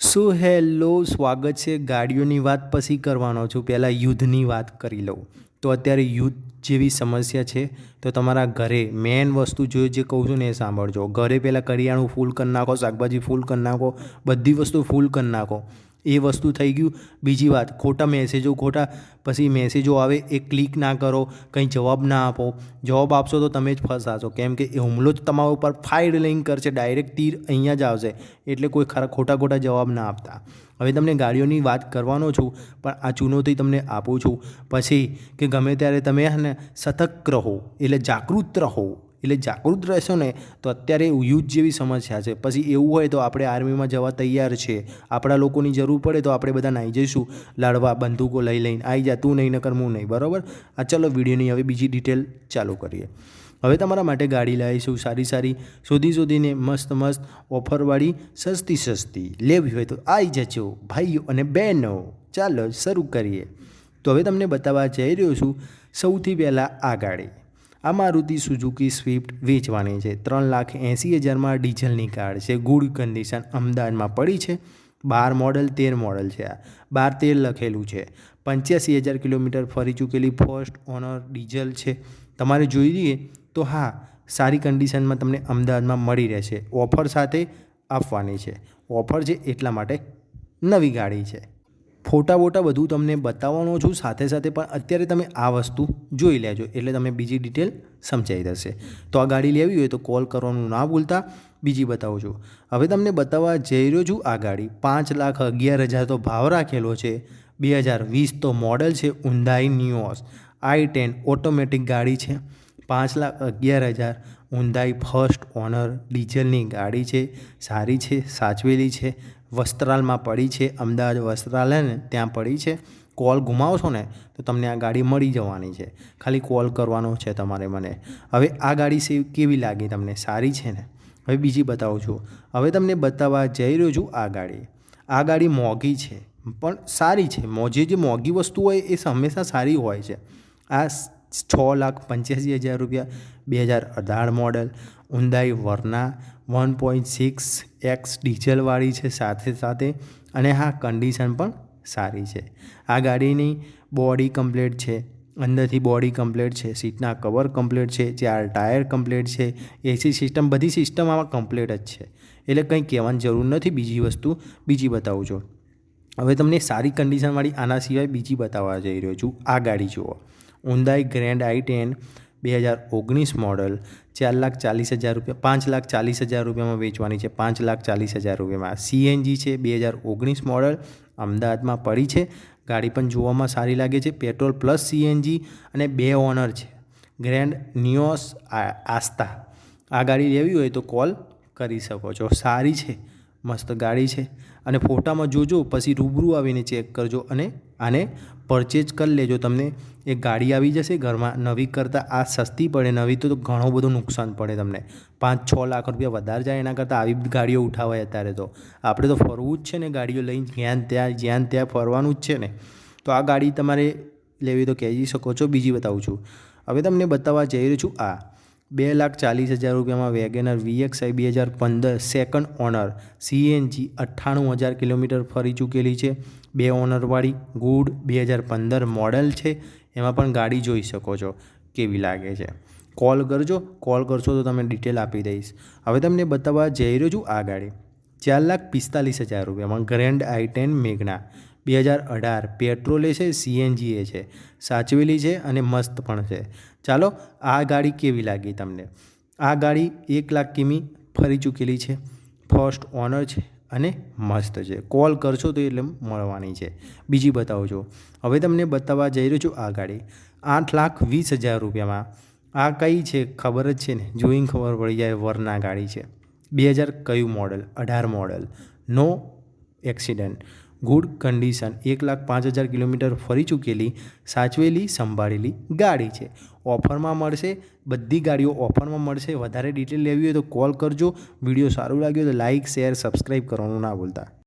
So hello, સ્વાગત છે. ગાડીઓની વાત પછી કરવાનો છું, પહેલાં યુદ્ધની વાત કરી લઉં. તો અત્યારે યુદ્ધ જેવી સમસ્યા છે, તો તમારા ઘરે મેઇન વસ્તુ જે કહું છું ને એ સાંભળજો. ઘરે પહેલાં કરિયાણું ફૂલ કરી નાખો, શાકભાજી ફૂલ કરી નાખો, બધી વસ્તુ ફૂલ કરી નાખો. એ વસ્તુ થઈ ગયું. બીજી વાત, ખોટા પછી મેસેજો આવે એ ક્લિક ના કરો, કંઈ જવાબ ના આપો. જવાબ આપશો તો તમે જ ફસાશો, કેમ કે એ હુમલો જ તમારા ઉપર ફાયર લિંક કરશે, ડાયરેક્ટ તીર અહીંયા જ આવશે. એટલે કોઈ ખોટા જવાબ ના આપતા. હવે તમને ગાડીઓની વાત કરવાનો છું, પણ આ ચુનૌતી તમને આપું છું પછી કે ગમે ત્યારે તમે ને સતર્ક રહો, એટલે જાગૃત રહો. એટલે જાગૃત રહેશો ને તો અત્યારે યુદ્ધ જેવી સમસ્યા છે. પછી એવું હોય તો આપણે આર્મીમાં જવા તૈયાર છે. આપણા લોકોની જરૂર પડે તો આપણે બધા નાહી જઈશું લડવા, બંદૂકો લઈને આવી જા, તું નહીં નકર હું નહીં. બરાબર. ચલો વિડીયોની હવે બીજી ડિટેલ ચાલુ કરીએ. હવે તમારા માટે ગાડી લાવીશું સારી શોધીને મસ્ત ઓફરવાળી સસ્તી લેવી હોય તો આવી જજો ભાઈઓ અને બહેનો. ચાલો શરૂ કરીએ. તો હવે તમને બતાવવા જઈ રહ્યો છું સૌથી પહેલાં આ ગાડી. આ મારુતિ સુઝુકી સ્વિફ્ટ વેચવાની છે. 3,80,000માં ડીઝલની કાર છે. ગુડ કન્ડિશન, અમદાવાદમાં પડી છે. 12 મોડલ 13 મોડલ છે. આ 12-13 લખેલું છે. 85,000 કિલોમીટર ફરી ચૂકેલી ફર્સ્ટ ઓનર ડીઝલ છે. તમારે જોઈ લઈએ તો હા, સારી કન્ડિશનમાં તમને અમદાવાદમાં મળી રહેશે. ઓફર સાથે આપવાની છે. ઓફર છે એટલા માટે નવી ગાડી છે. ફોટા બધું તમને બતાવવાનો છું સાથે પણ અત્યારે તમે આ વસ્તુ જોઈ લેજો, એટલે તમે બીજી ડિટેલ સમજાઈ જશે. તો આ ગાડી લેવી હોય તો કોલ કરવાનું ના ભૂલતા. બીજી બતાવું છું. હવે તમને બતાવવા જઈ રહ્યો છું આ ગાડી. 5,11,000 તો ભાવ રાખેલો છે. 2020 તો મોડલ છે. Hyundai Nios i10 ઓટોમેટિક ગાડી છે. 5,11,000 Hyundai ફર્સ્ટ ઓનર ડીઝલની ગાડી છે. સારી છે, સાચવેલી છે. વસ્ત્રાલમાં પડી છે. અમદાવાદ વસ્ત્રાલ ને ત્યાં પડી છે. કોલ ઘુમાવશો ને તો તમને આ ગાડી મળી જવાની છે. ખાલી કોલ કરવાનો છે તમારે મને. હવે આ ગાડી કેવી લાગી તમને? સારી છે ને? હવે બીજી બતાવું છું. હવે તમને બતાવવા જઈ રહ્યો છું આ ગાડી. આ ગાડી મોંઘી છે પણ સારી છે. જે મોંઘી વસ્તુ હોય એ હંમેશા સારી હોય છે. આ 6,85,000 રૂપિયા, 2018 મોડલ Hyundai Verna 1.6X ડીઝલવાળી છે સાથે. અને હા, કન્ડિશન પણ સારી છે. આ ગાડીની બોડી કમ્પ્લીટ છે. અંદરથી બોડી કમ્પ્લીટ છે. સીટના કવર કમ્પ્લીટ છે. 4 ટાયર કમ્પ્લીટ છે. એસી સિસ્ટમ, બધી સિસ્ટમ આમાં કમ્પ્લીટ જ છે. એટલે કંઈ કહેવાની જરૂર નથી. બીજી બતાવું છું. હવે તમને સારી કન્ડિશનવાળી આના સિવાય બીજી બતાવવા જઈ રહ્યો છું. આ ગાડી જુઓ. Hyundai Grand i10 2019 મોડલ 4,40,000 રૂપિયા, 5,40,000 રૂપિયામાં વેચવાની છે. 5,40,000 રૂપિયામાં CNG છે. 2019 મોડલ અમદાવાદમાં પડી છે. ગાડી પણ જોવામાં સારી લાગે છે. પેટ્રોલ પ્લસ CNG અને 2 ઓનર છે. ગ્રેન્ડ નિયોસ આસ્તા. આ ગાડી લેવી હોય તો કોલ કરી શકો છો. સારી છે, મસ્ત ગાડી છે. અને ફોટામાં જોજો, પછી રૂબરૂ આવીને ચેક કરજો અને આને પરચેજ કરી લેજો. તમને એક ગાડી આવી જશે ઘરમાં. નવી કરતાં આ સસ્તી પડે. નવી તો ઘણું બધું નુકસાન પડે તમને. 5-6 લાખ રૂપિયા વધારે જાય. એના કરતાં આવી ગાડીઓ ઉઠાવાય અત્યારે. તો આપણે તો ફરવું જ છે ને, ગાડીઓ લઈને જ્યાં ત્યાં ફરવાનું જ છે ને. તો આ ગાડી તમારે લેવી તો કહી શકો છો. બીજી બતાવું છું. હવે તમને બતાવવા જઈ રહ્યો છું આ 2,40,000 રૂપિયામાં WagonR VXI 2015 second owner CNG 98,000 kilometre ફરી ચૂકેલી છે. 2 ઓનરવાળી ગુડ 2015 મોડલ છે. એમાં પણ ગાડી જોઈ શકો છો કેવી લાગે છે. કોલ કરશો તો તમે ડિટેલ આપી દઈશ. હવે તમને બતાવવા જઈ રહ્યો છું આ ગાડી. 4,45,000 રૂપિયામાં ગ્રેન્ડ i10 મેગ્ના 2018 પેટ્રોલે છે, CNG છે. સાચવેલી છે અને મસ્ત પણ છે. ચાલો, આ ગાડી કેવી લાગી તમને? આ ગાડી 1 લાખ કિમી ફરી ચૂકેલી છે. ફર્સ્ટ ઓનર છે અને મસ્ત છે. કોલ કરશો તો એટલે મળવાની છે. બીજી બતાવું છું. હવે તમને બતાવવા જઈ રહ્યો છું આ ગાડી. 8,20,000 રૂપિયામાં આ કઈ છે ખબર જ છે ને? જોઈને ખબર પડી જાય. વરના ગાડી છે. 2000 કયું model? 18 model. No accident, good condition. 1,05,000 kilometre ફરી ચૂકેલી, સાચવેલી, સંભાળેલી ગાડી છે. ઓફરમાં મળશે. બધી ગાડીઓ ઓફરમાં મળશે. વધારે ડિટેલ લેવી હોય તો કોલ કરજો. વિડીયો સારું લાગ્યો તો લાઇક, શેર, સબસ્ક્રાઈબ કરવાનું ના ભૂલતા.